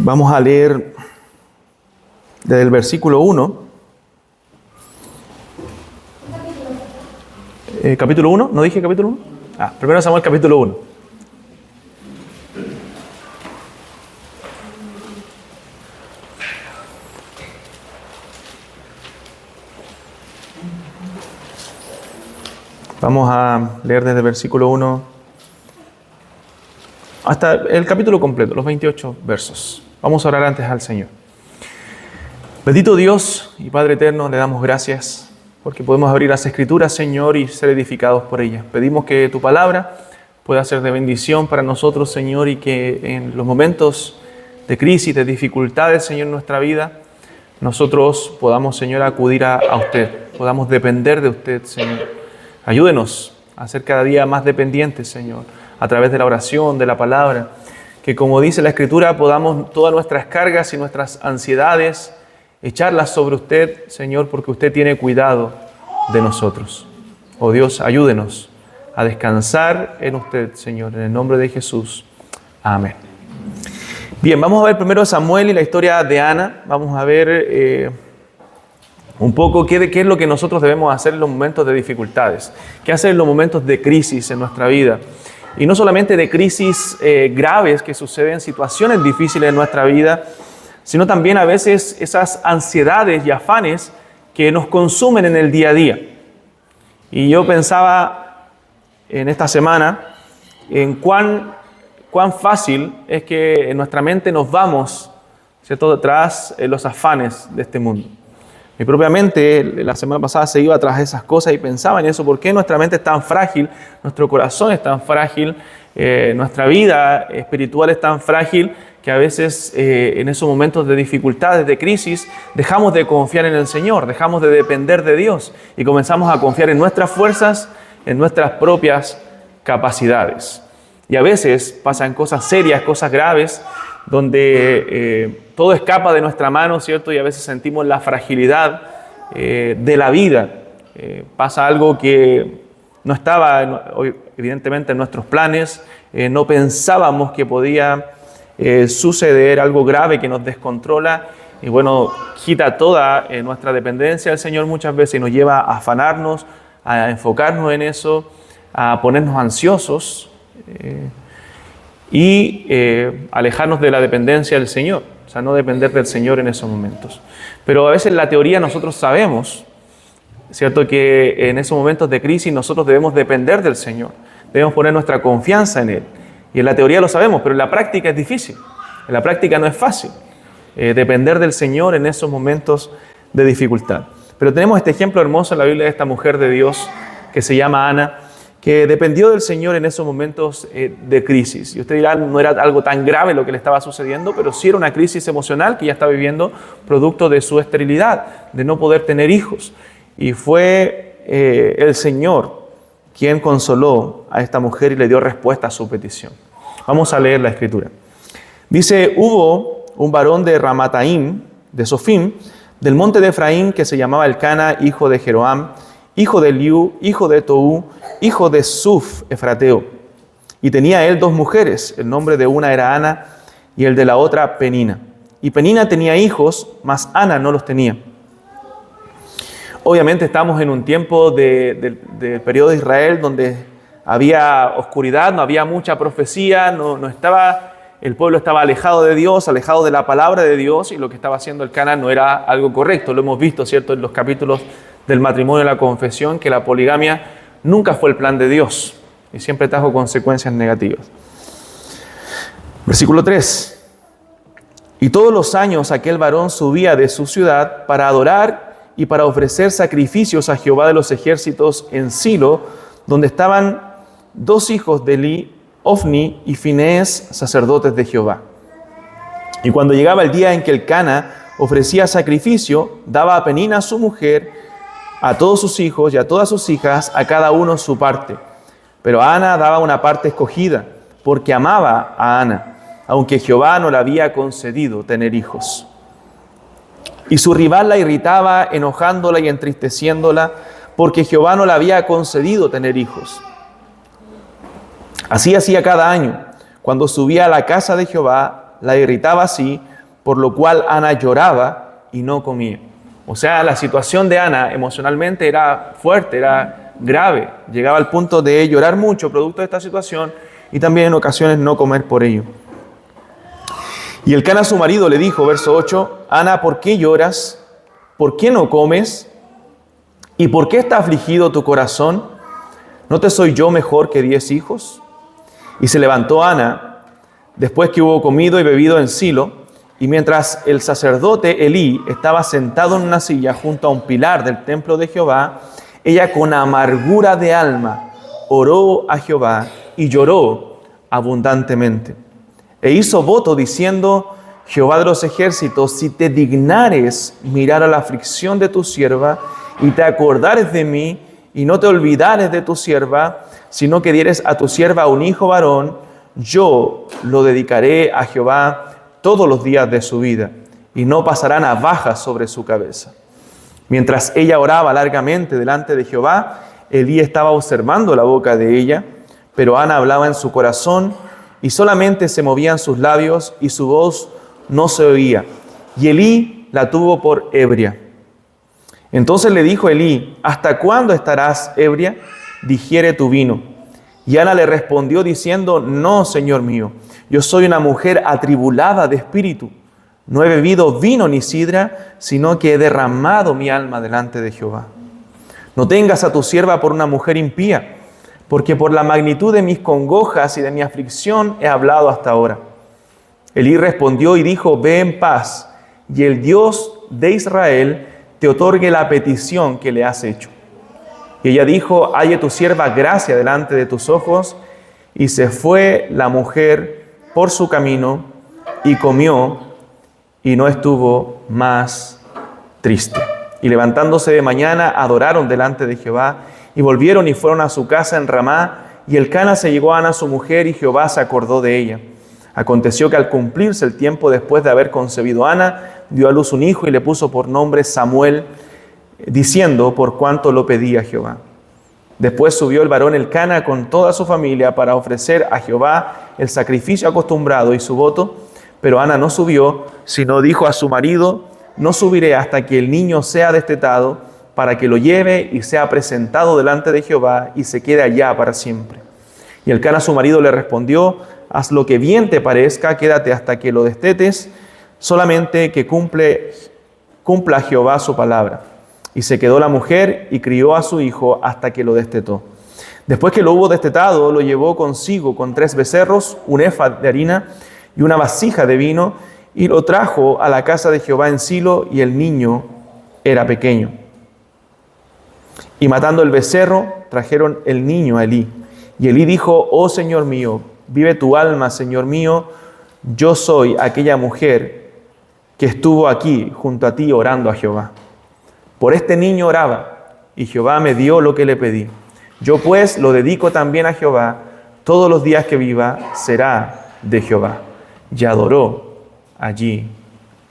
Vamos a leer desde el versículo 1. ¿Capítulo 1? ¿No dije capítulo 1? Primero Samuel capítulo 1. Vamos a leer desde el versículo 1 hasta el capítulo completo, los 28 versos. Vamos a orar antes al Señor. Bendito Dios y Padre eterno, le damos gracias porque podemos abrir las Escrituras, Señor, y ser edificados por ellas. Pedimos que tu palabra pueda ser de bendición para nosotros, Señor, y que en los momentos de crisis, de dificultades, Señor, en nuestra vida, nosotros podamos, Señor, acudir a usted, podamos depender de usted, Señor. Ayúdenos a ser cada día más dependientes, Señor, a través de la oración, de la palabra, que como dice la Escritura, podamos todas nuestras cargas y nuestras ansiedades echarlas sobre usted, Señor, porque usted tiene cuidado de nosotros. Oh Dios, ayúdenos a descansar en usted, Señor, en el nombre de Jesús. Amén. Bien, vamos a ver primero a Samuel y la historia de Ana. Vamos a ver un poco qué es lo que nosotros debemos hacer en los momentos de dificultades, qué hacer en los momentos de crisis en nuestra vida. Y no solamente de crisis graves que suceden, situaciones difíciles en nuestra vida, sino también a veces esas ansiedades y afanes que nos consumen en el día a día. Y yo pensaba en esta semana en cuán fácil es que en nuestra mente nos vamos, ¿cierto?, tras los afanes de este mundo. Mi propia mente la semana pasada se iba tras esas cosas y pensaba en eso. ¿Por qué nuestra mente es tan frágil? Nuestro corazón es tan frágil, nuestra vida espiritual es tan frágil que a veces en esos momentos de dificultades, de crisis, dejamos de confiar en el Señor, dejamos de depender de Dios y comenzamos a confiar en nuestras fuerzas, en nuestras propias capacidades. Y a veces pasan cosas serias, cosas graves, donde todo escapa de nuestra mano, ¿cierto? Y a veces sentimos la fragilidad de la vida. Pasa algo que no estaba, evidentemente, en nuestros planes. No pensábamos que podía suceder algo grave que nos descontrola. Y bueno, quita toda nuestra dependencia del Señor muchas veces y nos lleva a afanarnos, a enfocarnos en eso, a ponernos ansiosos. Y alejarnos de la dependencia del Señor, o sea, no depender del Señor en esos momentos. Pero a veces en la teoría nosotros sabemos, ¿cierto?, que en esos momentos de crisis nosotros debemos depender del Señor, debemos poner nuestra confianza en Él. Y en la teoría lo sabemos, pero en la práctica es difícil, en la práctica no es fácil depender del Señor en esos momentos de dificultad. Pero tenemos este ejemplo hermoso en la Biblia de esta mujer de Dios que se llama Ana, que dependió del Señor en esos momentos de crisis. Y usted dirá, no era algo tan grave lo que le estaba sucediendo, pero sí era una crisis emocional que ella estaba viviendo producto de su esterilidad, de no poder tener hijos. Y fue el Señor quien consoló a esta mujer y le dio respuesta a su petición. Vamos a leer la Escritura. Dice, hubo un varón de Ramataim, de Sofim, del monte de Efraín, que se llamaba Elcana, hijo de Jeroam, hijo de Eliú, hijo de Toú, hijo de Suf, efrateo. Y tenía él dos mujeres, el nombre de una era Ana y el de la otra Penina. Y Penina tenía hijos, mas Ana no los tenía. Obviamente estamos en un tiempo del periodo de Israel donde había oscuridad, no había mucha profecía, el pueblo estaba alejado de Dios, alejado de la palabra de Dios, y lo que estaba haciendo Elcana no era algo correcto. Lo hemos visto, ¿cierto?, en los capítulos del matrimonio y la confesión, que la poligamia nunca fue el plan de Dios y siempre trajo consecuencias negativas. Versículo 3. Y todos los años aquel varón subía de su ciudad para adorar y para ofrecer sacrificios a Jehová de los ejércitos en Silo, donde estaban dos hijos de Eli, Ofni y Finees, sacerdotes de Jehová. Y cuando llegaba el día en que Elcana ofrecía sacrificio, daba a Penina su mujer, a todos sus hijos y a todas sus hijas, a cada uno su parte. Pero a Ana daba una parte escogida, porque amaba a Ana, aunque Jehová no le había concedido tener hijos. Y su rival la irritaba, enojándola y entristeciéndola, porque Jehová no le había concedido tener hijos. Así hacía cada año, cuando subía a la casa de Jehová la irritaba así, por lo cual Ana lloraba y no comía. O sea, la situación de Ana emocionalmente era fuerte, era grave. Llegaba al punto de llorar mucho producto de esta situación y también en ocasiones no comer por ello. Y Elcana su marido le dijo, verso 8, Ana, ¿por qué lloras? ¿Por qué no comes? ¿Y por qué está afligido tu corazón? ¿No te soy yo mejor que 10 hijos? Y se levantó Ana, después que hubo comido y bebido en Silo, y mientras el sacerdote Elí estaba sentado en una silla junto a un pilar del templo de Jehová, ella con amargura de alma oró a Jehová y lloró abundantemente. E hizo voto diciendo, Jehová de los ejércitos, si te dignares mirar a la aflicción de tu sierva y te acordares de mí y no te olvidares de tu sierva, sino que dieres a tu sierva un hijo varón, yo lo dedicaré a Jehová todos los días de su vida, y no pasará navaja sobre su cabeza. Mientras ella oraba largamente delante de Jehová, Elí estaba observando la boca de ella, pero Ana hablaba en su corazón, y solamente se movían sus labios, y su voz no se oía. Y Elí la tuvo por ebria. Entonces le dijo Elí, ¿hasta cuándo estarás ebria? Digiere tu vino. Y Ana le respondió diciendo, no, Señor mío, yo soy una mujer atribulada de espíritu. No he bebido vino ni sidra, sino que he derramado mi alma delante de Jehová. No tengas a tu sierva por una mujer impía, porque por la magnitud de mis congojas y de mi aflicción he hablado hasta ahora. Elí respondió y dijo, ve en paz, y el Dios de Israel te otorgue la petición que le has hecho. Y ella dijo, halle tu sierva gracia delante de tus ojos. Y se fue la mujer por su camino y comió y no estuvo más triste. Y levantándose de mañana adoraron delante de Jehová y volvieron y fueron a su casa en Ramá. Y Elcana se llegó a Ana su mujer y Jehová se acordó de ella. Aconteció que al cumplirse el tiempo después de haber concebido Ana, dio a luz un hijo y le puso por nombre Samuel, diciendo, por cuanto lo pedía Jehová. Después subió el varón Elcana con toda su familia para ofrecer a Jehová el sacrificio acostumbrado y su voto, pero Ana no subió, sino dijo a su marido, no subiré hasta que el niño sea destetado, para que lo lleve y sea presentado delante de Jehová y se quede allá para siempre. Y Elcana su marido le respondió, haz lo que bien te parezca, quédate hasta que lo destetes, solamente que cumpla Jehová su palabra. Y se quedó la mujer y crió a su hijo hasta que lo destetó. Después que lo hubo destetado, lo llevó consigo con 3 becerros, un efa de harina y una vasija de vino, y lo trajo a la casa de Jehová en Silo, y el niño era pequeño. Y matando el becerro, trajeron el niño a Elí. Y Elí dijo, oh Señor mío, vive tu alma, Señor mío, yo soy aquella mujer que estuvo aquí junto a ti orando a Jehová. Por este niño oraba, y Jehová me dio lo que le pedí. Yo pues lo dedico también a Jehová, todos los días que viva será de Jehová. Y adoró allí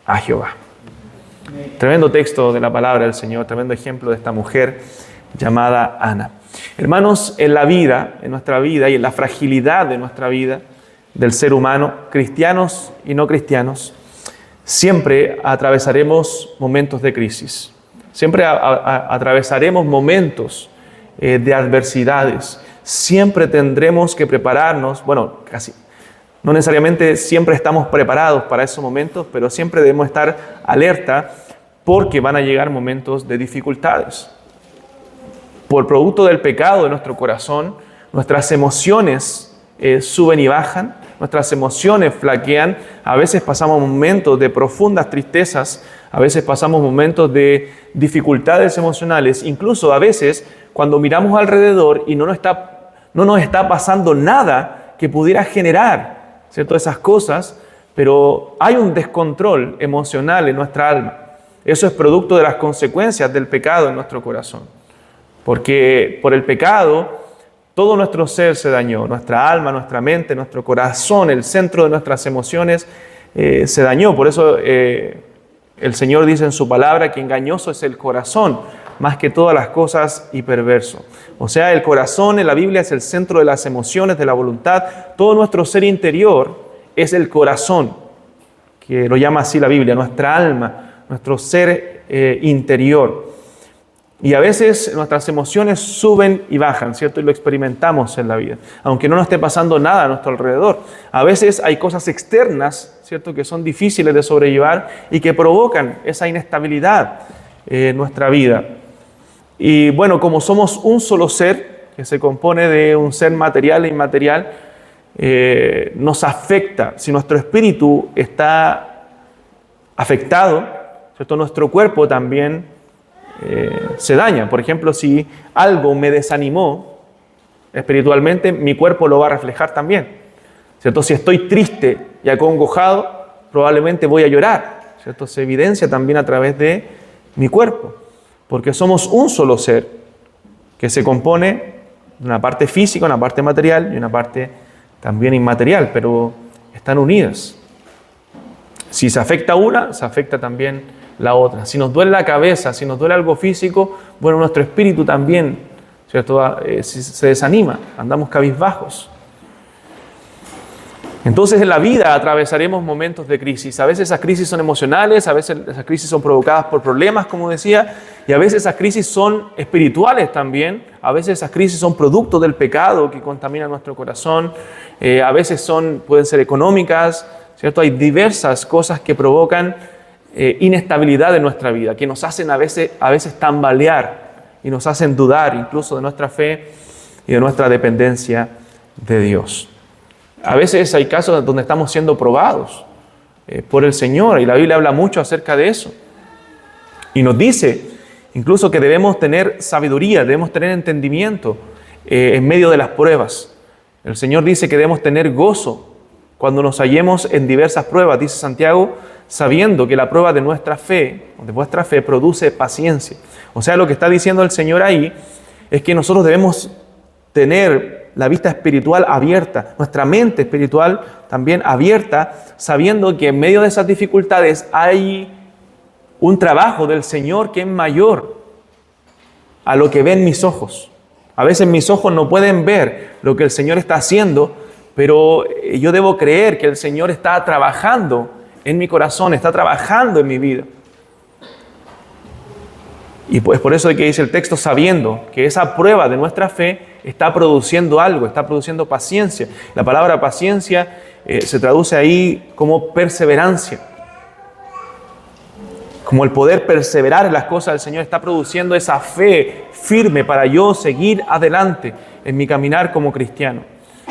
a Jehová. Tremendo texto de la palabra del Señor, tremendo ejemplo de esta mujer llamada Ana. Hermanos, en la vida, en nuestra vida y en la fragilidad de nuestra vida, del ser humano, cristianos y no cristianos, siempre atravesaremos momentos de crisis. Siempre atravesaremos momentos de adversidades. Siempre tendremos que prepararnos, bueno, casi, no necesariamente siempre estamos preparados para esos momentos, pero siempre debemos estar alerta porque van a llegar momentos de dificultades. Por producto del pecado de nuestro corazón, nuestras emociones suben y bajan, nuestras emociones flaquean, a veces pasamos momentos de profundas tristezas, a veces pasamos momentos de dificultades emocionales, incluso a veces cuando miramos alrededor y no nos está pasando nada que pudiera generar, ¿cierto?, esas cosas, pero hay un descontrol emocional en nuestra alma. Eso es producto de las consecuencias del pecado en nuestro corazón. Porque por el pecado todo nuestro ser se dañó, nuestra alma, nuestra mente, nuestro corazón, el centro de nuestras emociones se dañó. Por eso el Señor dice en su palabra que engañoso es el corazón, más que todas las cosas y perverso. O sea, el corazón en la Biblia es el centro de las emociones, de la voluntad. Todo nuestro ser interior es el corazón. que lo llama así la Biblia, nuestra alma, nuestro ser interior. Y a veces nuestras emociones suben y bajan, ¿cierto? Y lo experimentamos en la vida, aunque no nos esté pasando nada a nuestro alrededor. A veces hay cosas externas, ¿cierto?, que son difíciles de sobrellevar y que provocan esa inestabilidad en nuestra vida. Y bueno, como somos un solo ser, que se compone de un ser material e inmaterial, nos afecta. Si nuestro espíritu está afectado, ¿cierto?, nuestro cuerpo también se daña. Por ejemplo, si algo me desanimó espiritualmente, mi cuerpo lo va a reflejar también, ¿cierto? Si estoy triste y acongojado, probablemente voy a llorar, ¿cierto? Se evidencia también a través de mi cuerpo, porque somos un solo ser que se compone de una parte física, una parte material y una parte también inmaterial, pero están unidas. Si se afecta una, se afecta también la otra. Si nos duele la cabeza, si nos duele algo físico, bueno, nuestro espíritu también, ¿cierto?, se desanima, andamos cabizbajos. Entonces en la vida atravesaremos momentos de crisis. A veces esas crisis son emocionales, a veces esas crisis son provocadas por problemas, como decía, y a veces esas crisis son espirituales también. A veces esas crisis son producto del pecado que contamina nuestro corazón. A veces pueden ser económicas, ¿cierto? Hay diversas cosas que provocan inestabilidad en nuestra vida, que nos hacen a veces tambalear y nos hacen dudar incluso de nuestra fe y de nuestra dependencia de Dios. A veces hay casos donde estamos siendo probados por el Señor, y la Biblia habla mucho acerca de eso. Y nos dice incluso que debemos tener sabiduría, debemos tener entendimiento en medio de las pruebas. El Señor dice que debemos tener gozo cuando nos hallemos en diversas pruebas, dice Santiago, sabiendo que la prueba de nuestra fe, de vuestra fe, produce paciencia. O sea, lo que está diciendo el Señor ahí es que nosotros debemos tener la vista espiritual abierta, nuestra mente espiritual también abierta, sabiendo que en medio de esas dificultades hay un trabajo del Señor que es mayor a lo que ven mis ojos. A veces mis ojos no pueden ver lo que el Señor está haciendo, pero yo debo creer que el Señor está trabajando en mi corazón, está trabajando en mi vida. Y pues por eso es que dice el texto, sabiendo que esa prueba de nuestra fe está produciendo algo, está produciendo paciencia. La palabra paciencia se traduce ahí como perseverancia. Como el poder perseverar en las cosas del Señor está produciendo esa fe firme para yo seguir adelante en mi caminar como cristiano.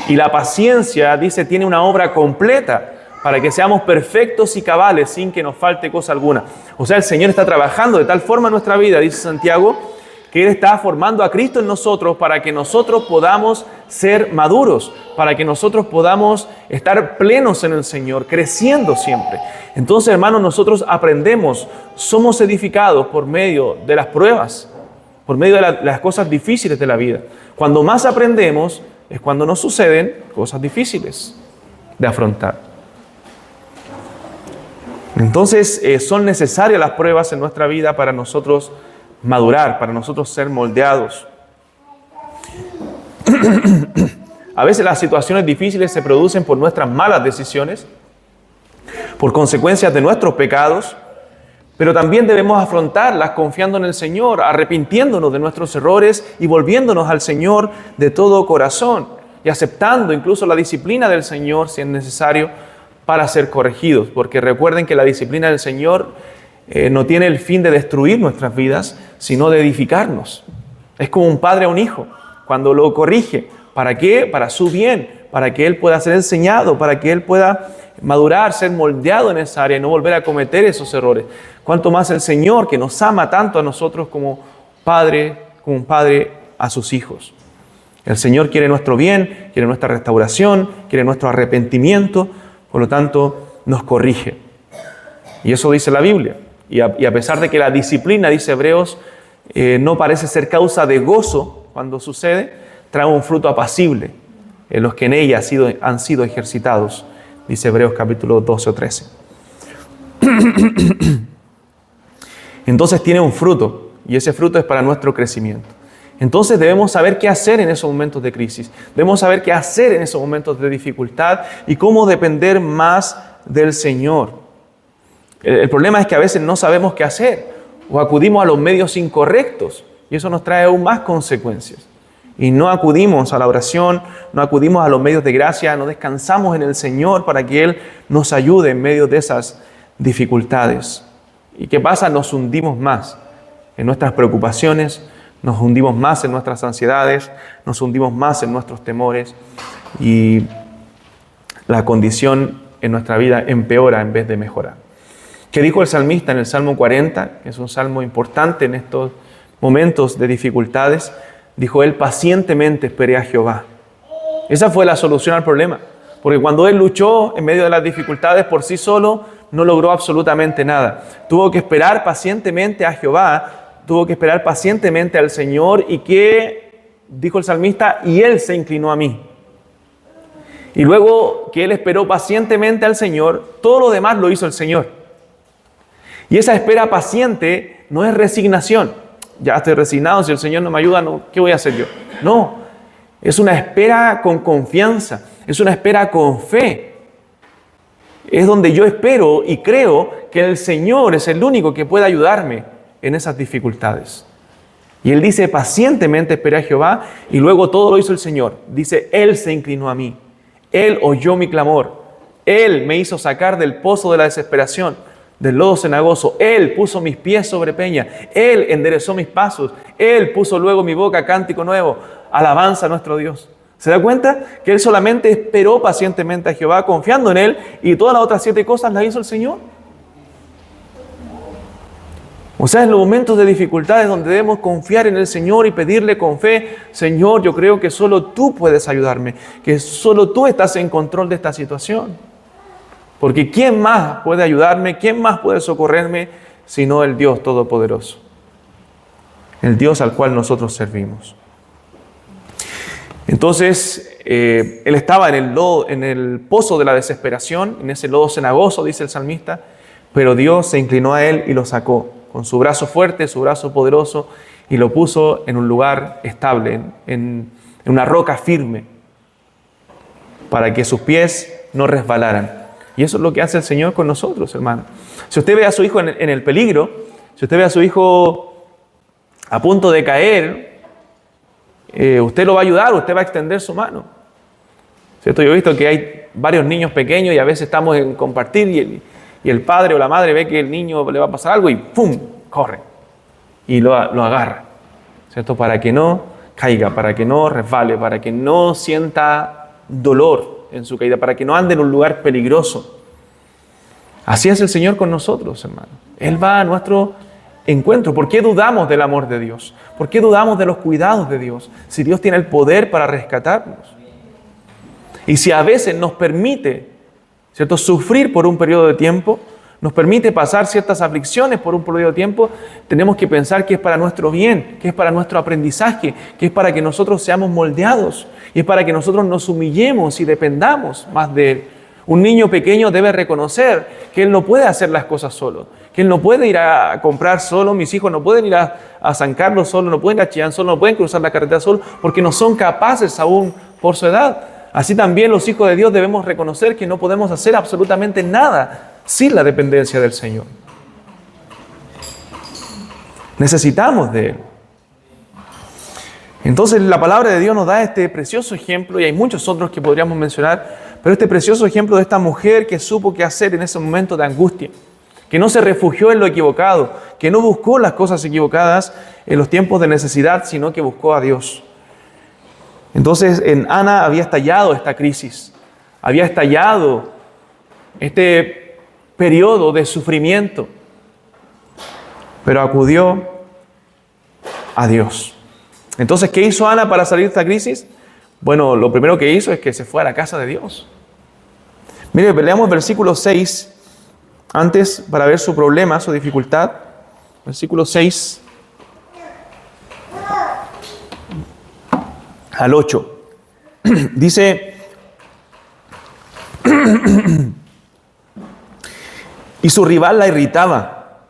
Y la paciencia, dice, tiene una obra completa para que seamos perfectos y cabales sin que nos falte cosa alguna. O sea, el Señor está trabajando de tal forma en nuestra vida, dice Santiago, que Él está formando a Cristo en nosotros para que nosotros podamos ser maduros, para que nosotros podamos estar plenos en el Señor, creciendo siempre. Entonces, hermanos, nosotros aprendemos, somos edificados por medio de las pruebas, por medio de las cosas difíciles de la vida. Cuando más aprendemos es cuando nos suceden cosas difíciles de afrontar. Entonces, son necesarias las pruebas en nuestra vida para nosotros madurar, para nosotros ser moldeados. A veces las situaciones difíciles se producen por nuestras malas decisiones, por consecuencias de nuestros pecados, pero también debemos afrontarlas confiando en el Señor, arrepintiéndonos de nuestros errores y volviéndonos al Señor de todo corazón y aceptando incluso la disciplina del Señor si es necesario para ser corregidos, porque recuerden que la disciplina del Señor no tiene el fin de destruir nuestras vidas, sino de edificarnos. Es como un padre a un hijo, cuando lo corrige. ¿Para qué? Para su bien, para que él pueda ser enseñado, para que él pueda madurar, ser moldeado en esa área y no volver a cometer esos errores. Cuanto más el Señor, que nos ama tanto a nosotros como un padre a sus hijos. El Señor quiere nuestro bien, quiere nuestra restauración, quiere nuestro arrepentimiento, por lo tanto nos corrige. Y eso dice la Biblia. Y a pesar de que la disciplina, dice Hebreos, no parece ser causa de gozo cuando sucede, trae un fruto apacible en los que en ella han sido ejercitados, dice Hebreos capítulo 12 o 13. Entonces tiene un fruto, y ese fruto es para nuestro crecimiento. Entonces debemos saber qué hacer en esos momentos de crisis, debemos saber qué hacer en esos momentos de dificultad y cómo depender más del Señor. El problema es que a veces no sabemos qué hacer o acudimos a los medios incorrectos y eso nos trae aún más consecuencias. Y no acudimos a la oración, no acudimos a los medios de gracia, no descansamos en el Señor para que Él nos ayude en medio de esas dificultades. ¿Y qué pasa? Nos hundimos más en nuestras preocupaciones, nos hundimos más en nuestras ansiedades, nos hundimos más en nuestros temores y la condición en nuestra vida empeora en vez de mejorar. ¿Qué dijo el salmista en el Salmo 40? Que es un salmo importante en estos momentos de dificultades. Dijo él: pacientemente esperé a Jehová. Esa fue la solución al problema. Porque cuando él luchó en medio de las dificultades por sí solo, no logró absolutamente nada. Tuvo que esperar pacientemente a Jehová, tuvo que esperar pacientemente al Señor. ¿Y qué dijo el salmista? Y él se inclinó a mí. Y luego que él esperó pacientemente al Señor, todo lo demás lo hizo el Señor. Y esa espera paciente no es resignación. Ya estoy resignado, si el Señor no me ayuda, no, ¿qué voy a hacer yo? No, es una espera con confianza, es una espera con fe. Es donde yo espero y creo que el Señor es el único que puede ayudarme en esas dificultades. Y Él dice: pacientemente esperé a Jehová, y luego todo lo hizo el Señor. Dice: Él se inclinó a mí, Él oyó mi clamor, Él me hizo sacar del pozo de la desesperación, del lodo cenagoso. Él puso mis pies sobre peña, Él enderezó mis pasos, Él puso luego mi boca cántico nuevo, alabanza a nuestro Dios. ¿Se da cuenta? Que él solamente esperó pacientemente a Jehová, confiando en Él, y todas las otras 7 cosas las hizo el Señor. O sea, en los momentos de dificultades donde debemos confiar en el Señor y pedirle con fe: Señor, yo creo que solo tú puedes ayudarme, que solo tú estás en control de esta situación. Porque ¿quién más puede ayudarme? ¿Quién más puede socorrerme sino el Dios Todopoderoso? El Dios al cual nosotros servimos. Entonces, él estaba en el pozo de la desesperación, en ese lodo cenagoso, dice el salmista, pero Dios se inclinó a él y lo sacó con su brazo fuerte, su brazo poderoso, y lo puso en un lugar estable, en una roca firme, para que sus pies no resbalaran. Y eso es lo que hace el Señor con nosotros, hermano. Si usted ve a su hijo en el peligro, si usted ve a su hijo a punto de caer, usted lo va a ayudar, usted va a extender su mano. ¿Cierto? Yo he visto que hay varios niños pequeños y a veces estamos en compartir y el padre o la madre ve que el niño le va a pasar algo y ¡pum!, corre y lo agarra, ¿cierto? Para que no caiga, para que no resbale, para que no sienta dolor en su caída, para que no ande en un lugar peligroso. Así es el Señor con nosotros, hermano. Él va a nuestro encuentro. ¿Por qué dudamos del amor de Dios? ¿Por qué dudamos de los cuidados de Dios? Si Dios tiene el poder para rescatarnos. Y si a veces nos permite, ¿cierto?, sufrir por un periodo de tiempo, nos permite pasar ciertas aflicciones por un periodo de tiempo, tenemos que pensar que es para nuestro bien, que es para nuestro aprendizaje, que es para que nosotros seamos moldeados y es para que nosotros nos humillemos y dependamos más de Él. Un niño pequeño debe reconocer que él no puede hacer las cosas solo, que él no puede ir a comprar solo, mis hijos no pueden ir a San Carlos solo, no pueden ir a Chillán solo, no pueden cruzar la carretera solo, porque no son capaces aún por su edad. Así también los hijos de Dios debemos reconocer que no podemos hacer absolutamente nada sin la dependencia del Señor. Necesitamos de Él. Entonces la palabra de Dios nos da este precioso ejemplo, y hay muchos otros que podríamos mencionar, pero este precioso ejemplo de esta mujer que supo qué hacer en ese momento de angustia, que no se refugió en lo equivocado, que no buscó las cosas equivocadas en los tiempos de necesidad, sino que buscó a Dios. Entonces en Ana había estallado esta crisis, había estallado este periodo de sufrimiento, pero acudió a Dios. Entonces, ¿qué hizo Ana para salir de esta crisis? Bueno, lo primero que hizo es que se fue a la casa de Dios. Mire, leamos versículo 6, antes para ver su problema, su dificultad. Versículo 6 al 8. Dice: y su rival la irritaba.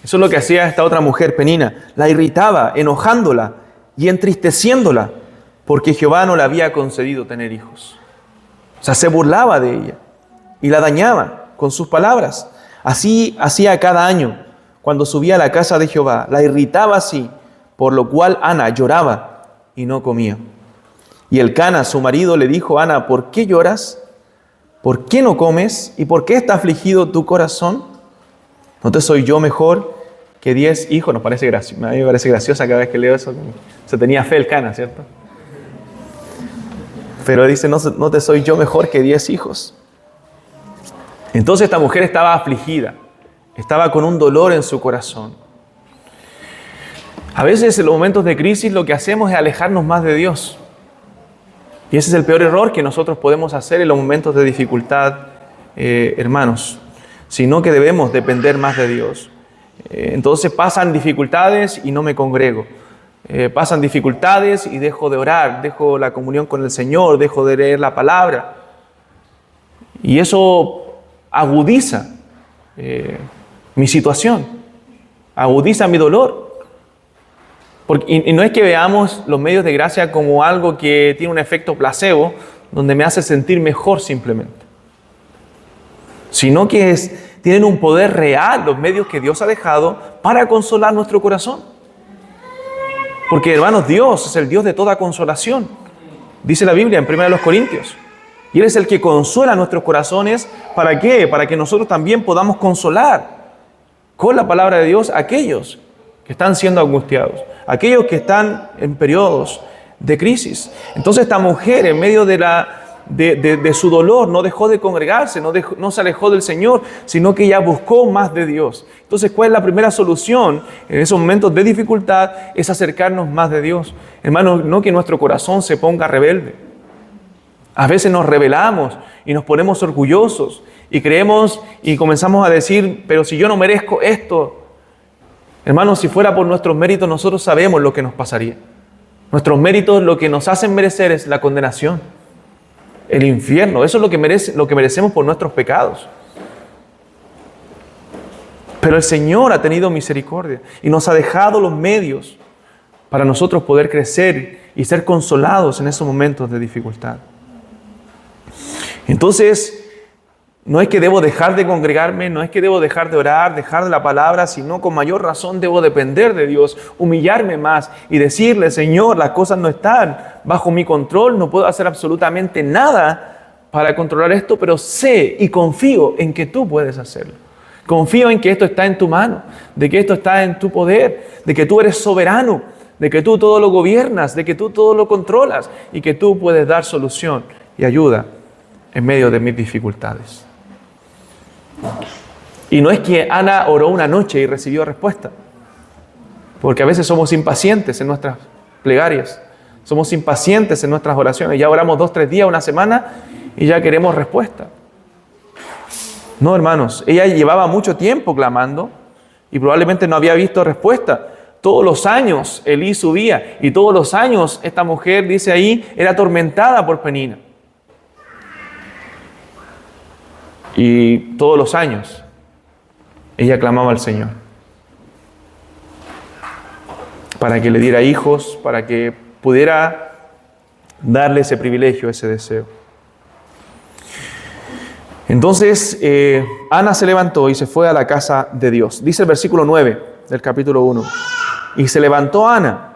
Eso es lo que hacía esta otra mujer, Penina. La irritaba, enojándola y entristeciéndola, porque Jehová no le había concedido tener hijos. O sea, se burlaba de ella y la dañaba con sus palabras. Así hacía cada año cuando subía a la casa de Jehová. La irritaba así, por lo cual Ana lloraba y no comía. Y Elcana, su marido, le dijo a Ana: ¿por qué lloras? ¿Por qué no comes? ¿Y por qué está afligido tu corazón? ¿No te soy yo mejor que 10 hijos? A mí me parece graciosa cada vez que leo eso. Se tenía fe Elcana, ¿cierto? Pero dice: no te soy yo mejor que 10 hijos. Entonces esta mujer estaba afligida, estaba con un dolor en su corazón. A veces en los momentos de crisis lo que hacemos es alejarnos más de Dios. Y ese es el peor error que nosotros podemos hacer en los momentos de dificultad, hermanos. Sino que debemos depender más de Dios. Entonces pasan dificultades y no me congrego. Pasan dificultades y dejo de orar, dejo la comunión con el Señor, dejo de leer la palabra. Y eso agudiza mi situación, agudiza mi dolor. Y no es que veamos los medios de gracia como algo que tiene un efecto placebo, donde me hace sentir mejor simplemente, sino que tienen un poder real los medios que Dios ha dejado para consolar nuestro corazón. Porque, hermanos, Dios es el Dios de toda consolación. Dice la Biblia en 1 Corintios. Y Él es el que consuela nuestros corazones. ¿Para qué? Para que nosotros también podamos consolar con la palabra de Dios a aquellos que están siendo angustiados, aquellos que están en periodos de crisis. Entonces esta mujer, en medio de su dolor, no dejó de congregarse, no se alejó del Señor, sino que ella buscó más de Dios. Entonces, ¿cuál es la primera solución en esos momentos de dificultad? Es acercarnos más de Dios. Hermanos, no que nuestro corazón se ponga rebelde. A veces nos rebelamos y nos ponemos orgullosos y creemos y comenzamos a decir: pero si yo no merezco esto. Hermanos, si fuera por nuestros méritos, nosotros sabemos lo que nos pasaría. Nuestros méritos, lo que nos hacen merecer es la condenación, el infierno. Eso es lo que merecemos por nuestros pecados. Pero el Señor ha tenido misericordia y nos ha dejado los medios para nosotros poder crecer y ser consolados en esos momentos de dificultad. Entonces, no es que debo dejar de congregarme, no es que debo dejar de orar, dejar de la palabra, sino con mayor razón debo depender de Dios, humillarme más y decirle: Señor, las cosas no están bajo mi control, no puedo hacer absolutamente nada para controlar esto, pero sé y confío en que tú puedes hacerlo. Confío en que esto está en tu mano, de que esto está en tu poder, de que tú eres soberano, de que tú todo lo gobiernas, de que tú todo lo controlas y que tú puedes dar solución y ayuda en medio de mis dificultades. Y no es que Ana oró una noche y recibió respuesta, porque a veces somos impacientes en nuestras plegarias, somos impacientes en nuestras oraciones. Ya oramos 2, 3 días, una semana y ya queremos respuesta. No, hermanos, ella llevaba mucho tiempo clamando y probablemente no había visto respuesta. Todos los años Elí subía y todos los años esta mujer, dice ahí, era atormentada por Penina. Y todos los años ella clamaba al Señor para que le diera hijos, para que pudiera darle ese privilegio, ese deseo. Entonces Ana se levantó y se fue a la casa de Dios. Dice el versículo 9 del capítulo 1. Y se levantó Ana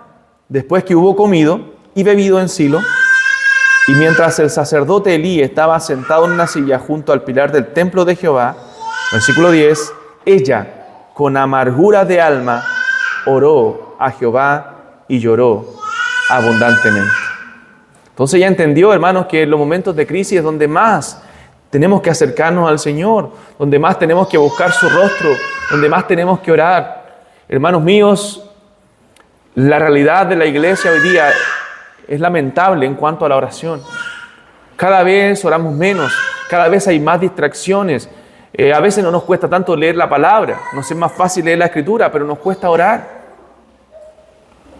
después que hubo comido y bebido en Silo. Y mientras el sacerdote Elí estaba sentado en una silla junto al pilar del templo de Jehová, versículo 10, ella, con amargura de alma, oró a Jehová y lloró abundantemente. Entonces ella entendió, hermanos, que en los momentos de crisis es donde más tenemos que acercarnos al Señor, donde más tenemos que buscar su rostro, donde más tenemos que orar. Hermanos míos, la realidad de la iglesia hoy día es lamentable en cuanto a la oración. Cada vez oramos menos, cada vez hay más distracciones. A veces no nos cuesta tanto leer la palabra, nos es más fácil leer la Escritura, pero nos cuesta orar.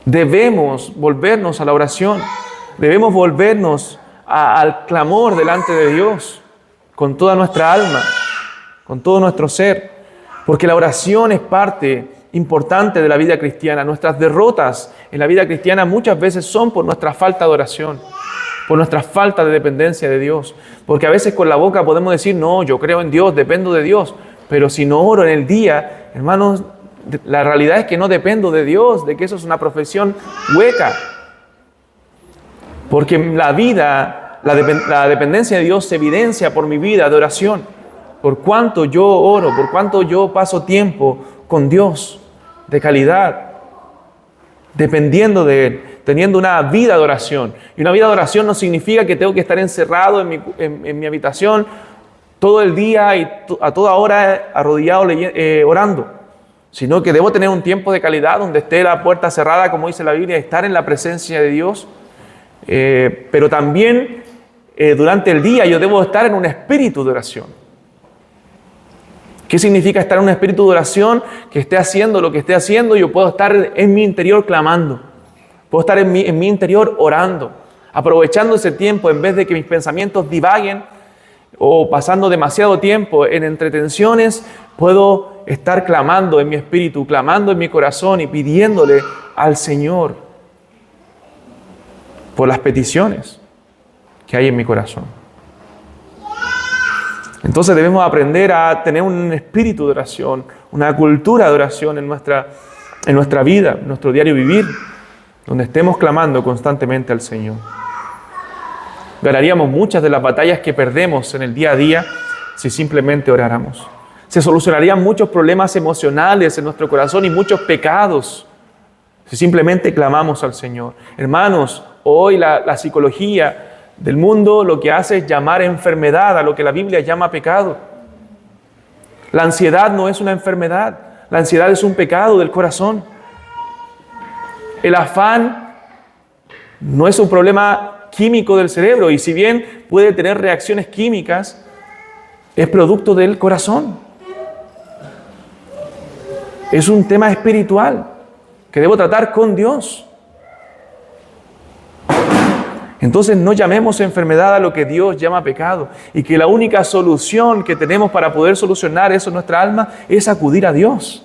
Debemos volvernos a la oración, debemos volvernos al clamor delante de Dios, con toda nuestra alma, con todo nuestro ser, porque la oración es parte importante de la vida cristiana. Nuestras derrotas en la vida cristiana muchas veces son por nuestra falta de oración, por nuestra falta de dependencia de Dios, porque a veces con la boca podemos decir: no, yo creo en Dios, dependo de Dios, Pero si no oro en el día, hermanos, la realidad es que no dependo de Dios, de que eso es una profesión hueca. Porque la vida, la dependencia de Dios se evidencia por mi vida de oración, por cuánto yo oro, por cuánto yo paso tiempo con Dios de calidad, dependiendo de Él, teniendo una vida de oración. Y una vida de oración no significa que tengo que estar encerrado en mi habitación todo el día y a toda hora arrodillado orando, sino que debo tener un tiempo de calidad donde esté la puerta cerrada, como dice la Biblia, estar en la presencia de Dios. Pero también durante el día yo debo estar en un espíritu de oración. ¿Qué significa estar en un espíritu de oración? Que esté haciendo lo que esté haciendo, yo puedo estar en mi interior clamando. Puedo estar en mi interior orando, aprovechando ese tiempo en vez de que mis pensamientos divaguen o pasando demasiado tiempo en entretenciones. Puedo estar clamando en mi espíritu, clamando en mi corazón y pidiéndole al Señor por las peticiones que hay en mi corazón. Entonces debemos aprender a tener un espíritu de oración, una cultura de oración en nuestra vida, en nuestro diario vivir, donde estemos clamando constantemente al Señor. Ganaríamos muchas de las batallas que perdemos en el día a día si simplemente oráramos. Se solucionarían muchos problemas emocionales en nuestro corazón y muchos pecados si simplemente clamamos al Señor. Hermanos, hoy la psicología del mundo lo que hace es llamar enfermedad a lo que la Biblia llama pecado. La ansiedad no es una enfermedad, la ansiedad es un pecado del corazón. El afán no es un problema químico del cerebro y si bien puede tener reacciones químicas, es producto del corazón. Es un tema espiritual que debo tratar con Dios. Entonces no llamemos enfermedad a lo que Dios llama pecado y que la única solución que tenemos para poder solucionar eso en nuestra alma es acudir a Dios,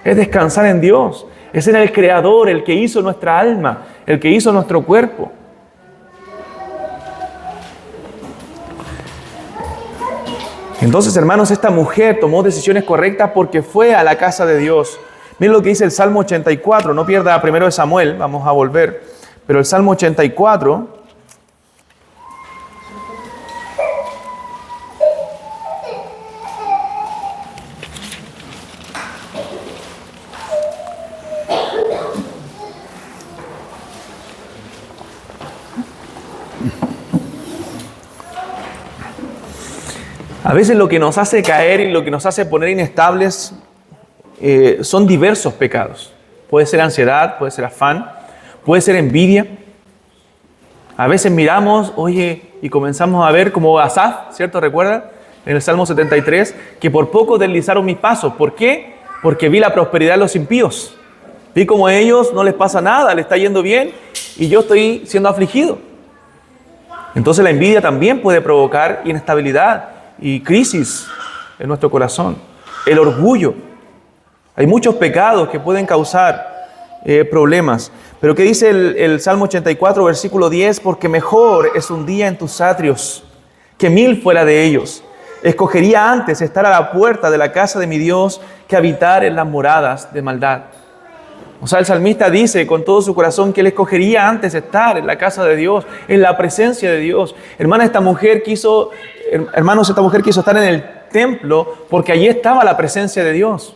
es descansar en Dios, es en el Creador, el que hizo nuestra alma, el que hizo nuestro cuerpo. Entonces, hermanos, esta mujer tomó decisiones correctas porque fue a la casa de Dios. Miren lo que dice el Salmo 84, no pierda primero de Samuel, vamos a volver. Pero el Salmo 84, a veces lo que nos hace caer y lo que nos hace poner inestables son diversos pecados. Puede ser ansiedad, puede ser afán, puede ser envidia. A veces miramos, y comenzamos a ver como Asaf, ¿cierto? ¿Recuerdan? En el Salmo 73, que por poco deslizaron mis pasos. ¿Por qué? Porque vi la prosperidad de los impíos. Vi como a ellos no les pasa nada, les está yendo bien, y yo estoy siendo afligido. Entonces la envidia también puede provocar inestabilidad y crisis en nuestro corazón. El orgullo. Hay muchos pecados que pueden causar problemas. Pero ¿qué dice el Salmo 84, versículo 10? Porque mejor es un día en tus atrios que 1000 fuera de ellos. Escogería antes estar a la puerta de la casa de mi Dios que habitar en las moradas de maldad. O sea, el salmista dice con todo su corazón que él escogería antes estar en la casa de Dios, en la presencia de Dios. Hermanos, esta mujer quiso estar en el templo porque allí estaba la presencia de Dios.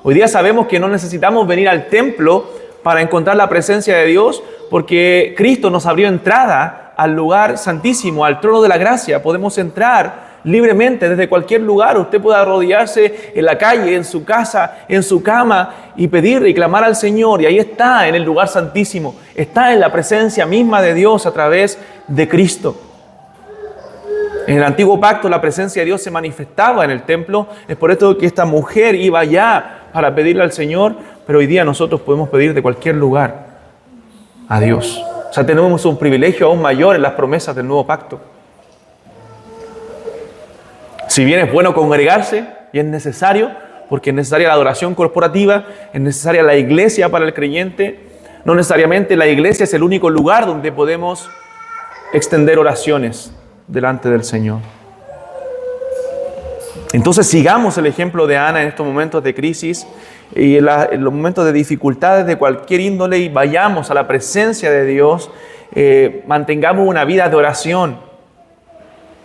Hoy día sabemos que no necesitamos venir al templo para encontrar la presencia de Dios, porque Cristo nos abrió entrada al lugar santísimo, al trono de la gracia. Podemos entrar libremente desde cualquier lugar. Usted puede arrodillarse en la calle, en su casa, en su cama y pedir y clamar al Señor. Y ahí está, en el lugar santísimo. Está en la presencia misma de Dios a través de Cristo. En el antiguo pacto la presencia de Dios se manifestaba en el templo. Es por esto que esta mujer iba allá para pedirle al Señor, pero hoy día nosotros podemos pedir de cualquier lugar a Dios. O sea, tenemos un privilegio aún mayor en las promesas del nuevo pacto. Si bien es bueno congregarse y es necesario, porque es necesaria la adoración corporativa, es necesaria la iglesia para el creyente, no necesariamente la iglesia es el único lugar donde podemos extender oraciones delante del Señor. Entonces sigamos el ejemplo de Ana en estos momentos de crisis y en los momentos de dificultades de cualquier índole, y vayamos a la presencia de Dios, mantengamos una vida de oración.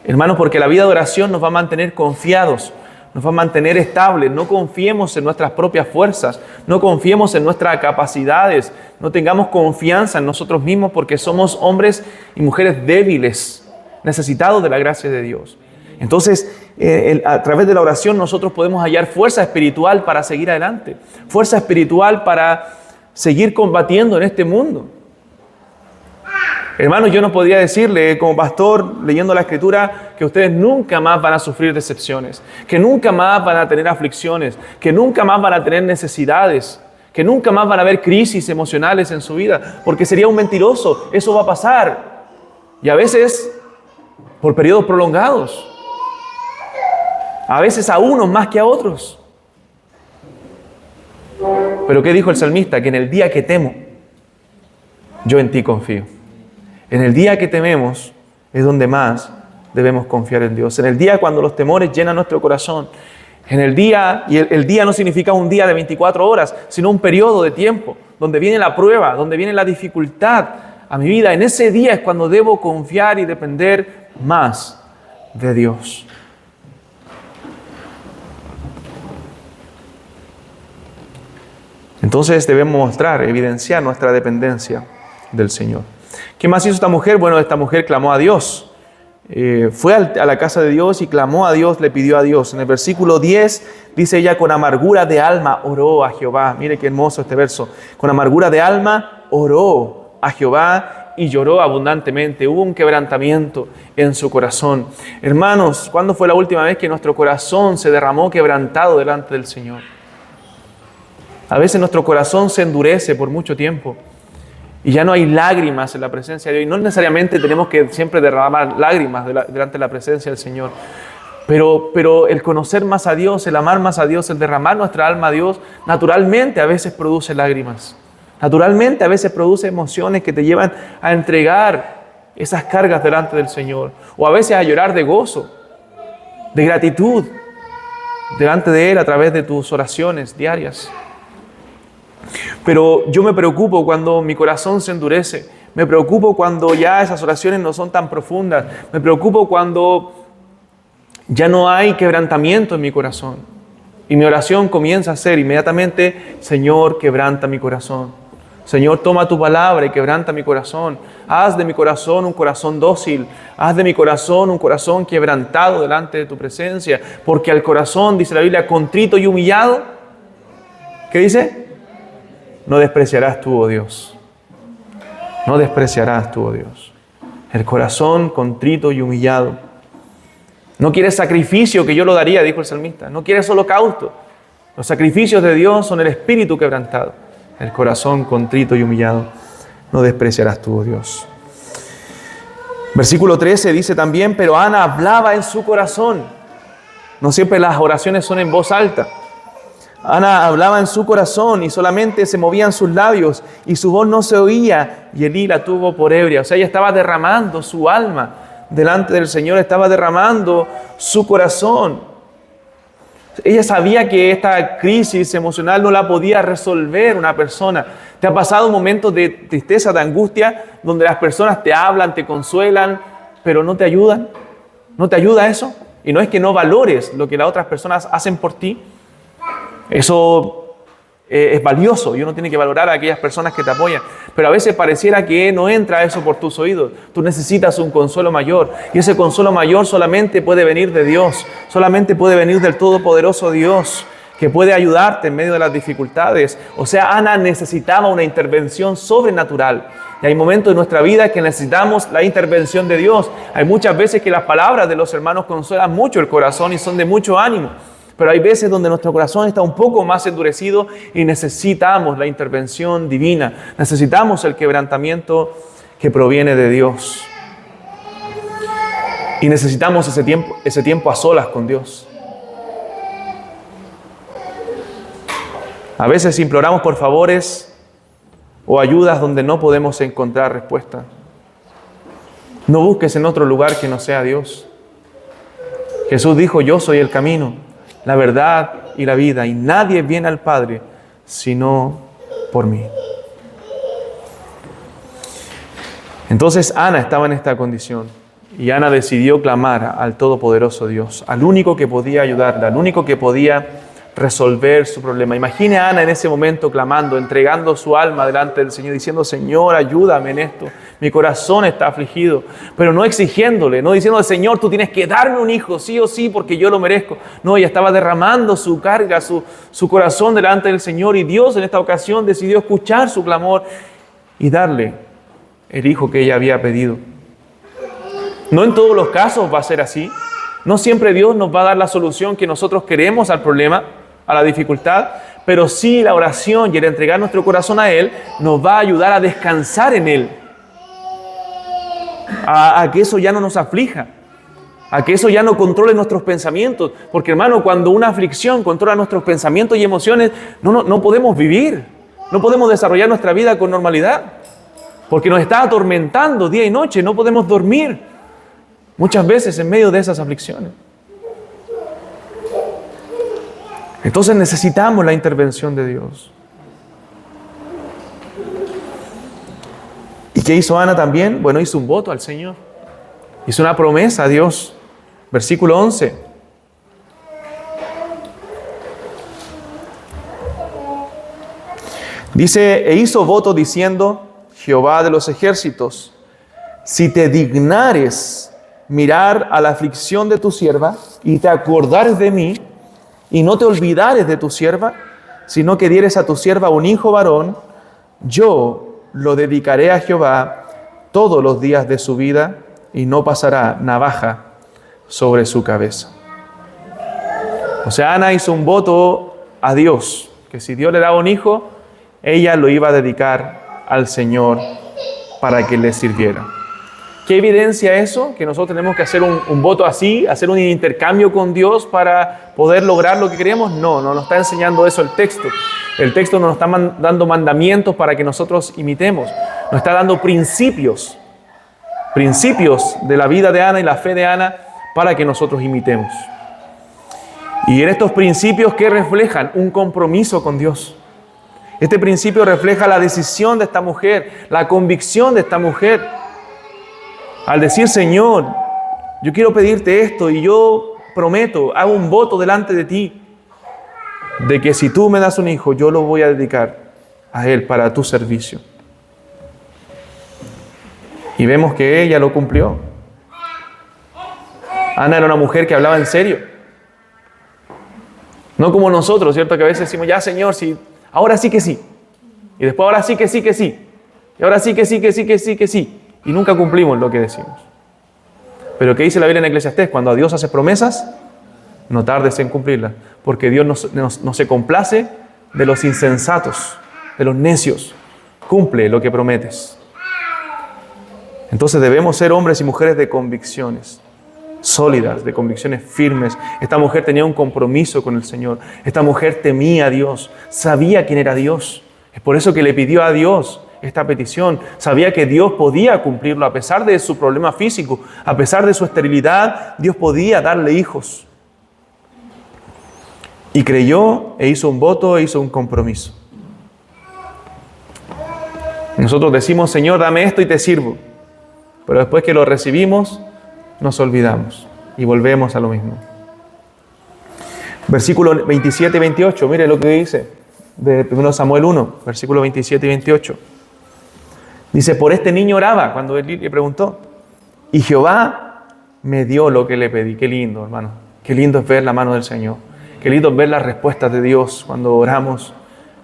Hermanos, porque la vida de oración nos va a mantener confiados, nos va a mantener estables. No confiemos en nuestras propias fuerzas, no confiemos en nuestras capacidades, no tengamos confianza en nosotros mismos, porque somos hombres y mujeres débiles, necesitados de la gracia de Dios. Entonces, a través de la oración nosotros podemos hallar fuerza espiritual para seguir adelante, fuerza espiritual para seguir combatiendo en este mundo. Hermanos, yo no podría decirle como pastor, leyendo la Escritura, que ustedes nunca más van a sufrir decepciones, que nunca más van a tener aflicciones, que nunca más van a tener necesidades, que nunca más van a haber crisis emocionales en su vida, porque sería un mentiroso. Eso va a pasar, y a veces por periodos prolongados, a veces a unos más que a otros. Pero ¿qué dijo el salmista? Que en el día que temo, yo en ti confío. En el día que tememos es donde más debemos confiar en Dios. En el día cuando los temores llenan nuestro corazón. En el día, y el día no significa un día de 24 horas, sino un periodo de tiempo, donde viene la prueba, donde viene la dificultad a mi vida. En ese día es cuando debo confiar y depender más de Dios. Entonces debemos mostrar, evidenciar nuestra dependencia del Señor. ¿Qué más hizo esta mujer? Bueno, esta mujer clamó a Dios. Fue a la casa de Dios y clamó a Dios, le pidió a Dios. En el versículo 10 dice ella, con amargura de alma oró a Jehová. Mire qué hermoso este verso. Con amargura de alma oró a Jehová y lloró abundantemente. Hubo un quebrantamiento en su corazón. Hermanos, ¿cuándo fue la última vez que nuestro corazón se derramó quebrantado delante del Señor? A veces nuestro corazón se endurece por mucho tiempo y ya no hay lágrimas en la presencia de Dios. Y no necesariamente tenemos que siempre derramar lágrimas delante de la presencia del Señor. Pero el conocer más a Dios, el amar más a Dios, el derramar nuestra alma a Dios, naturalmente a veces produce lágrimas. Naturalmente a veces produce emociones que te llevan a entregar esas cargas delante del Señor. O a veces a llorar de gozo, de gratitud delante de Él a través de tus oraciones diarias. Pero yo me preocupo cuando mi corazón se endurece. Me preocupo cuando ya esas oraciones no son tan profundas. Me preocupo cuando ya no hay quebrantamiento en mi corazón. Y mi oración comienza a ser inmediatamente, Señor, quebranta mi corazón. Señor, toma tu palabra y quebranta mi corazón. Haz de mi corazón un corazón dócil. Haz de mi corazón un corazón quebrantado delante de tu presencia. Porque al corazón, dice la Biblia, contrito y humillado, ¿qué dice? No despreciarás tú, oh Dios. No despreciarás tú, oh Dios. El corazón contrito y humillado. No quieres sacrificio, que yo lo daría, dijo el salmista. No quieres holocausto. Los sacrificios de Dios son el espíritu quebrantado. El corazón contrito y humillado. No despreciarás tú, oh Dios. Versículo 13 dice también, pero Ana hablaba en su corazón. No siempre las oraciones son en voz alta. Ana hablaba en su corazón y solamente se movían sus labios y su voz no se oía, y Elí la tuvo por ebria. O sea, ella estaba derramando su alma delante del Señor, estaba derramando su corazón. Ella sabía que esta crisis emocional no la podía resolver una persona. ¿Te ha pasado un momento de tristeza, de angustia, donde las personas te hablan, te consuelan, pero no te ayudan? ¿No te ayuda eso? Y no es que no valores lo que las otras personas hacen por ti. Eso es valioso y uno tiene que valorar a aquellas personas que te apoyan. Pero a veces pareciera que no entra eso por tus oídos. Tú necesitas un consuelo mayor. Y ese consuelo mayor solamente puede venir de Dios. Solamente puede venir del Todopoderoso Dios, que puede ayudarte en medio de las dificultades. O sea, Ana necesitaba una intervención sobrenatural. Y hay momentos en nuestra vida que necesitamos la intervención de Dios. Hay muchas veces que las palabras de los hermanos consuelan mucho el corazón y son de mucho ánimo. Pero hay veces donde nuestro corazón está un poco más endurecido y necesitamos la intervención divina. Necesitamos el quebrantamiento que proviene de Dios. Y necesitamos ese tiempo a solas con Dios. A veces imploramos por favores o ayudas donde no podemos encontrar respuesta. No busques en otro lugar que no sea Dios. Jesús dijo, yo soy el camino, la verdad y la vida, y nadie viene al Padre sino por mí. Entonces Ana estaba en esta condición, y Ana decidió clamar al Todopoderoso Dios, al único que podía ayudarla, al único que podía resolver su problema. Imagine a Ana en ese momento clamando, entregando su alma delante del Señor, diciendo, Señor, ayúdame en esto. Mi corazón está afligido, pero no exigiéndole, no diciendo, Señor, tú tienes que darme un hijo, sí o sí, porque yo lo merezco. No, ella estaba derramando su carga, su corazón delante del Señor, y Dios en esta ocasión decidió escuchar su clamor y darle el hijo que ella había pedido. No en todos los casos va a ser así. No siempre Dios nos va a dar la solución que nosotros queremos al problema, a la dificultad, pero sí la oración y el entregar nuestro corazón a Él nos va a ayudar a descansar en Él, a que eso ya no nos aflija, a que eso ya no controle nuestros pensamientos, porque hermano, cuando una aflicción controla nuestros pensamientos y emociones, no podemos vivir, no podemos desarrollar nuestra vida con normalidad, porque nos está atormentando día y noche, no podemos dormir muchas veces en medio de esas aflicciones. Entonces necesitamos la intervención de Dios. ¿Y qué hizo Ana también? Bueno, hizo un voto al Señor. Hizo una promesa a Dios. Versículo 11. Dice, e hizo voto diciendo, Jehová de los ejércitos, si te dignares mirar a la aflicción de tu sierva y te acordares de mí, y no te olvidares de tu sierva, sino que dieres a tu sierva un hijo varón, yo lo dedicaré a Jehová todos los días de su vida, y no pasará navaja sobre su cabeza. O sea, Ana hizo un voto a Dios, que si Dios le daba un hijo, ella lo iba a dedicar al Señor para que le sirviera. ¿Qué evidencia eso? Que nosotros tenemos que hacer un voto así, hacer un intercambio con Dios para poder lograr lo que queremos. No nos está enseñando eso el texto. El texto nos está dando mandamientos para que nosotros imitemos. Nos está dando principios de la vida de Ana y la fe de Ana para que nosotros imitemos. Y en estos principios, ¿qué reflejan? Un compromiso con Dios. Este principio refleja la decisión de esta mujer, la convicción de esta mujer. Al decir, Señor, yo quiero pedirte esto y yo prometo, hago un voto delante de ti, de que si tú me das un hijo, yo lo voy a dedicar a él para tu servicio. Y vemos que ella lo cumplió. Ana era una mujer que hablaba en serio. No como nosotros, ¿cierto? Que a veces decimos, ya Señor, sí, ahora sí que sí. Y después ahora sí que sí que sí. Y ahora sí que sí que sí que sí que sí. Y nunca cumplimos lo que decimos. Pero ¿qué dice la Biblia en Eclesiastés? Cuando a Dios hace promesas, no tardes en cumplirlas. Porque Dios no se complace de los insensatos, de los necios. Cumple lo que prometes. Entonces debemos ser hombres y mujeres de convicciones sólidas, de convicciones firmes. Esta mujer tenía un compromiso con el Señor. Esta mujer temía a Dios, sabía quién era Dios. Es por eso que le pidió a Dios esta petición. Sabía que Dios podía cumplirlo a pesar de su problema físico, a pesar de su esterilidad, Dios podía darle hijos. Y creyó e hizo un voto e hizo un compromiso. Nosotros decimos, Señor, dame esto y te sirvo. Pero después que lo recibimos, nos olvidamos y volvemos a lo mismo. Versículos 27 y 28, mire lo que dice de 1 Samuel 1, versículos 27 y 28. Dice, por este niño oraba, cuando él le preguntó, y Jehová me dio lo que le pedí. Qué lindo, hermano. Qué lindo es ver la mano del Señor. Qué lindo es ver las respuestas de Dios cuando oramos.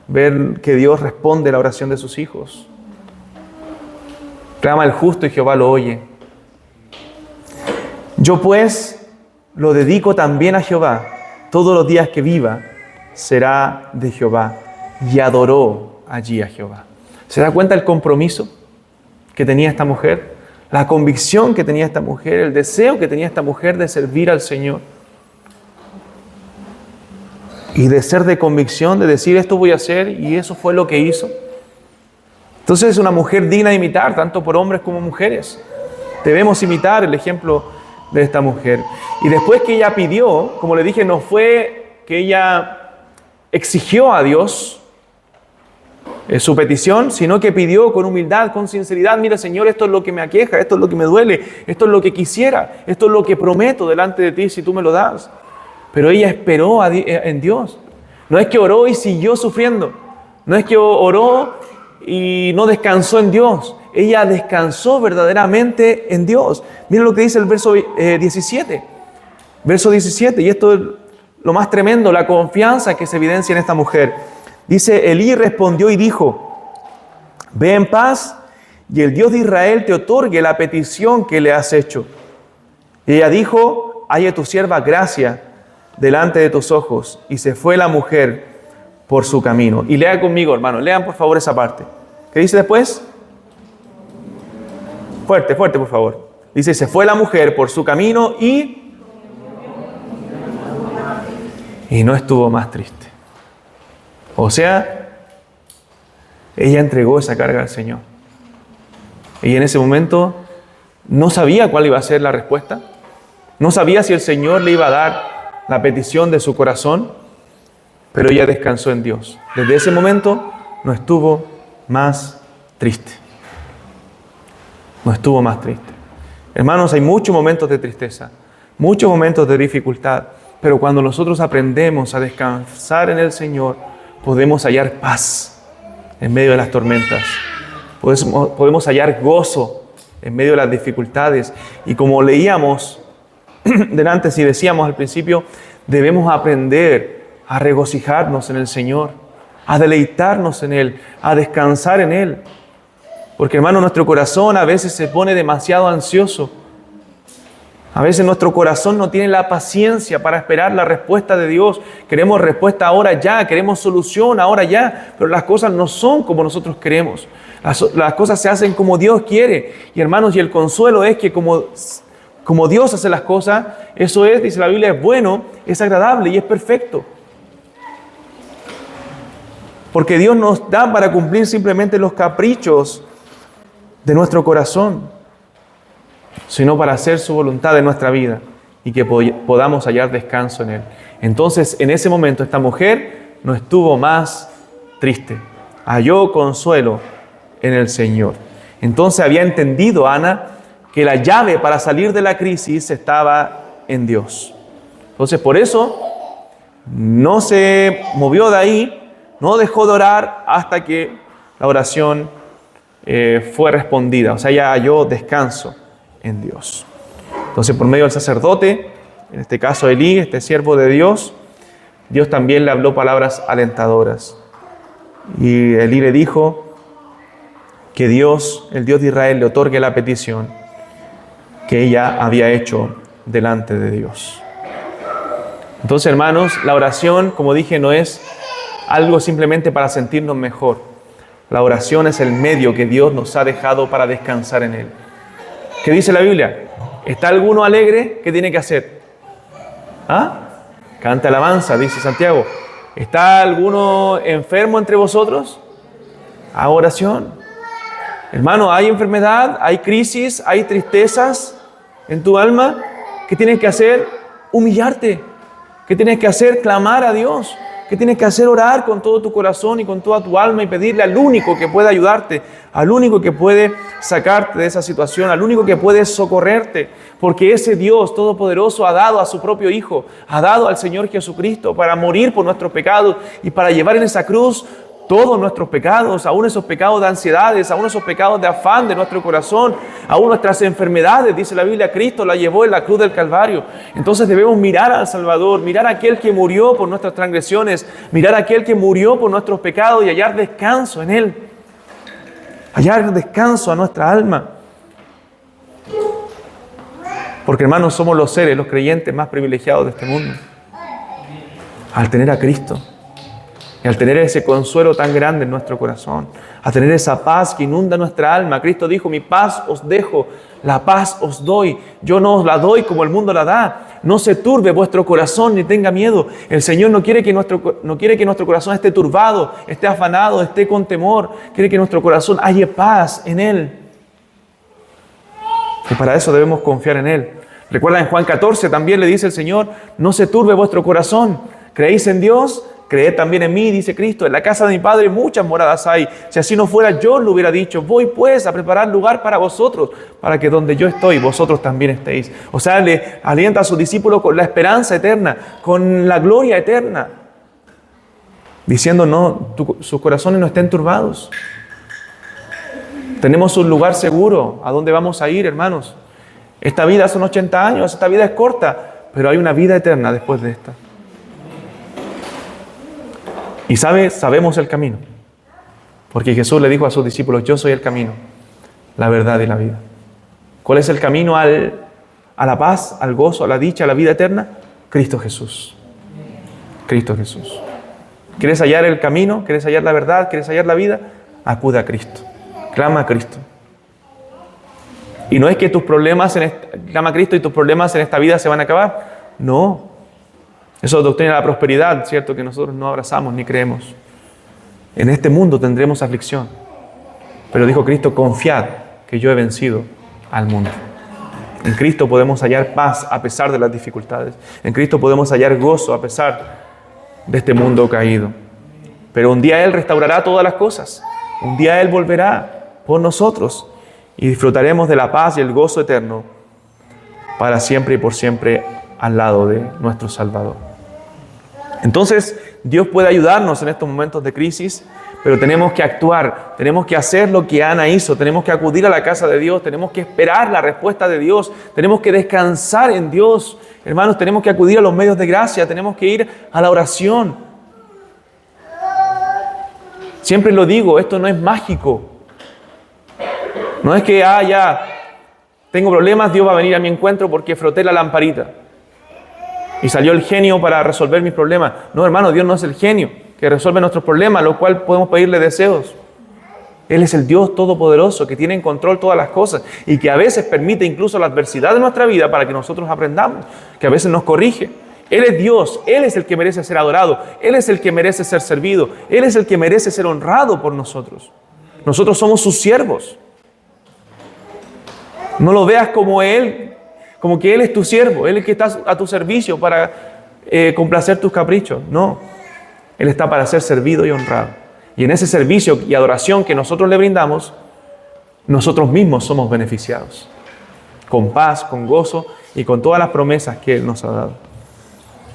Ver que Dios responde a la oración de sus hijos. Clama el justo y Jehová lo oye. Yo pues lo dedico también a Jehová. Todos los días que viva será de Jehová. Y adoró allí a Jehová. ¿Se da cuenta el compromiso que tenía esta mujer? La convicción que tenía esta mujer, el deseo que tenía esta mujer de servir al Señor. Y de ser de convicción, de decir esto voy a hacer, y eso fue lo que hizo. Entonces es una mujer digna de imitar, tanto por hombres como mujeres. Debemos imitar el ejemplo de esta mujer. Y después que ella pidió, como le dije, no fue que ella exigió a Dios su petición, sino que pidió con humildad, con sinceridad: mira, Señor, esto es lo que me aqueja, esto es lo que me duele, esto es lo que quisiera, esto es lo que prometo delante de ti si tú me lo das. Pero ella esperó en Dios. No es que oró y siguió sufriendo. No es que oró y no descansó en Dios. Ella descansó verdaderamente en Dios. Miren lo que dice el verso 17. Verso 17, y esto es lo más tremendo, la confianza que se evidencia en esta mujer. Dice: Elí respondió y dijo: ve en paz, y el Dios de Israel te otorgue la petición que le has hecho. Y ella dijo: haya tu sierva gracia delante de tus ojos. Y se fue la mujer por su camino. Y lea conmigo, hermano, lean por favor esa parte. ¿Qué dice después? Fuerte, fuerte, por favor. Dice: se fue la mujer por su camino y no estuvo más triste. O sea, ella entregó esa carga al Señor. Ella en ese momento no sabía cuál iba a ser la respuesta. No sabía si el Señor le iba a dar la petición de su corazón, pero ella descansó en Dios. Desde ese momento no estuvo más triste. No estuvo más triste. Hermanos, hay muchos momentos de tristeza, muchos momentos de dificultad, pero cuando nosotros aprendemos a descansar en el Señor, podemos hallar paz en medio de las tormentas. Podemos hallar gozo en medio de las dificultades. Y como leíamos delante, si decíamos al principio, debemos aprender a regocijarnos en el Señor, a deleitarnos en Él, a descansar en Él. Porque, hermano, nuestro corazón a veces se pone demasiado ansioso. A veces nuestro corazón no tiene la paciencia para esperar la respuesta de Dios. Queremos respuesta ahora ya, queremos solución ahora ya, pero las cosas no son como nosotros queremos. Las cosas se hacen como Dios quiere. Y, hermanos, y el consuelo es que como Dios hace las cosas, eso es, dice la Biblia, es bueno, es agradable y es perfecto. Porque Dios nos da para cumplir simplemente los caprichos de nuestro corazón, sino para hacer su voluntad en nuestra vida y que podamos hallar descanso en Él. Entonces, en ese momento, esta mujer no estuvo más triste. Halló consuelo en el Señor. Entonces había entendido Ana que la llave para salir de la crisis estaba en Dios. Entonces, por eso no se movió de ahí, no dejó de orar hasta que la oración fue respondida. O sea, ella halló descanso en Dios. Entonces, por medio del sacerdote, en este caso Elí, este siervo de Dios, Dios también le habló palabras alentadoras. Y Elí le dijo que Dios, el Dios de Israel, le otorgue la petición que ella había hecho delante de Dios. Entonces, hermanos, la oración, como dije, no es algo simplemente para sentirnos mejor. La oración es el medio que Dios nos ha dejado para descansar en Él. ¿Qué dice la Biblia? ¿Está alguno alegre? ¿Qué tiene que hacer? ¿Ah? Canta alabanza, dice Santiago. ¿Está alguno enfermo entre vosotros? Haga oración. Hermano, hay enfermedad, hay crisis, hay tristezas en tu alma. ¿Qué tienes que hacer? Humillarte. ¿Qué tienes que hacer? Clamar a Dios. ¿Qué tienes que hacer? Orar con todo tu corazón y con toda tu alma y pedirle al único que puede ayudarte, al único que puede sacarte de esa situación, al único que puede socorrerte, porque ese Dios todopoderoso ha dado a su propio Hijo, ha dado al Señor Jesucristo para morir por nuestros pecados y para llevar en esa cruz todos nuestros pecados, aún esos pecados de ansiedades, aún esos pecados de afán de nuestro corazón, aún nuestras enfermedades, dice la Biblia, Cristo la llevó en la cruz del Calvario. Entonces debemos mirar al Salvador, mirar a aquel que murió por nuestras transgresiones, mirar a aquel que murió por nuestros pecados y hallar descanso en Él, hallar descanso a nuestra alma. Porque, hermanos, somos los seres, los creyentes más privilegiados de este mundo, al tener a Cristo. Y al tener ese consuelo tan grande en nuestro corazón, a tener esa paz que inunda nuestra alma. Cristo dijo: mi paz os dejo, la paz os doy. Yo no os la doy como el mundo la da. No se turbe vuestro corazón ni tenga miedo. El Señor no quiere que nuestro corazón esté turbado, esté afanado, esté con temor. Quiere que nuestro corazón haya paz en Él. Y para eso debemos confiar en Él. Recuerda en Juan 14 también le dice el Señor, no se turbe vuestro corazón, creéis en Dios, creed también en mí, dice Cristo. En la casa de mi Padre muchas moradas hay. Si así no fuera, yo lo hubiera dicho. Voy pues a preparar lugar para vosotros, para que donde yo estoy, vosotros también estéis. O sea, le alienta a sus discípulos con la esperanza eterna, con la gloria eterna, diciendo, no, sus corazones no estén turbados. Tenemos un lugar seguro. ¿A dónde vamos a ir, hermanos? Esta vida son 80 años, esta vida es corta, pero hay una vida eterna después de esta. Y sabemos el camino, porque Jesús le dijo a sus discípulos, yo soy el camino, la verdad y la vida. ¿Cuál es el camino a la paz, al gozo, a la dicha, a la vida eterna? Cristo Jesús. Cristo Jesús. ¿Quieres hallar el camino? ¿Quieres hallar la verdad? ¿Quieres hallar la vida? Acude a Cristo. Clama a Cristo. Y no es que tus problemas, clama a Cristo y tus problemas en esta vida se van a acabar. No. Eso es doctrina de la prosperidad, ¿cierto? Que nosotros no abrazamos ni creemos. En este mundo tendremos aflicción. Pero dijo Cristo, confiad que yo he vencido al mundo. En Cristo podemos hallar paz a pesar de las dificultades. En Cristo podemos hallar gozo a pesar de este mundo caído. Pero un día Él restaurará todas las cosas. Un día Él volverá por nosotros y disfrutaremos de la paz y el gozo eterno para siempre y por siempre al lado de nuestro Salvador. Entonces, Dios puede ayudarnos en estos momentos de crisis, pero tenemos que actuar, tenemos que hacer lo que Ana hizo, tenemos que acudir a la casa de Dios, tenemos que esperar la respuesta de Dios, tenemos que descansar en Dios. Hermanos, tenemos que acudir a los medios de gracia, tenemos que ir a la oración. Siempre lo digo, esto no es mágico. No es que, ya, tengo problemas, Dios va a venir a mi encuentro porque froté la lamparita y salió el genio para resolver mis problemas. No, hermano, Dios no es el genio que resuelve nuestros problemas, lo cual podemos pedirle deseos. Él es el Dios todopoderoso que tiene en control todas las cosas y que a veces permite incluso la adversidad de nuestra vida para que nosotros aprendamos, que a veces nos corrige. Él es Dios, Él es el que merece ser adorado, Él es el que merece ser servido, Él es el que merece ser honrado por nosotros. Nosotros somos sus siervos. No lo veas como que Él es tu siervo, Él es el que está a tu servicio para complacer tus caprichos. No, Él está para ser servido y honrado. Y en ese servicio y adoración que nosotros le brindamos, nosotros mismos somos beneficiados. Con paz, con gozo y con todas las promesas que Él nos ha dado.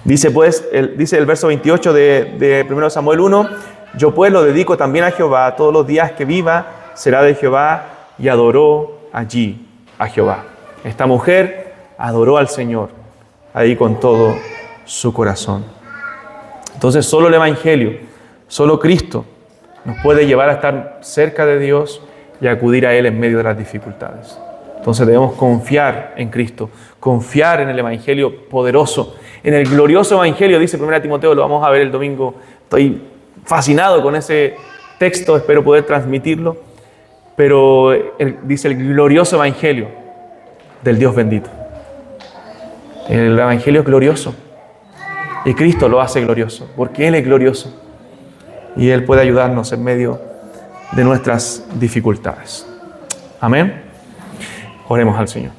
Dice el verso 28 de 1 Samuel 1, yo pues lo dedico también a Jehová, todos los días que viva será de Jehová, y adoró allí a Jehová. Esta mujer adoró al Señor ahí con todo su corazón. Entonces solo el Evangelio, solo Cristo nos puede llevar a estar cerca de Dios y a acudir a Él en medio de las dificultades. Entonces debemos confiar en Cristo, confiar en el Evangelio poderoso, en el glorioso Evangelio, dice 1 Timoteo, lo vamos a ver el domingo. Estoy fascinado con ese texto, espero poder transmitirlo. Pero dice el glorioso Evangelio del Dios bendito. El Evangelio es glorioso. Y Cristo lo hace glorioso, porque Él es glorioso. Y Él puede ayudarnos en medio de nuestras dificultades. Amén. Oremos al Señor.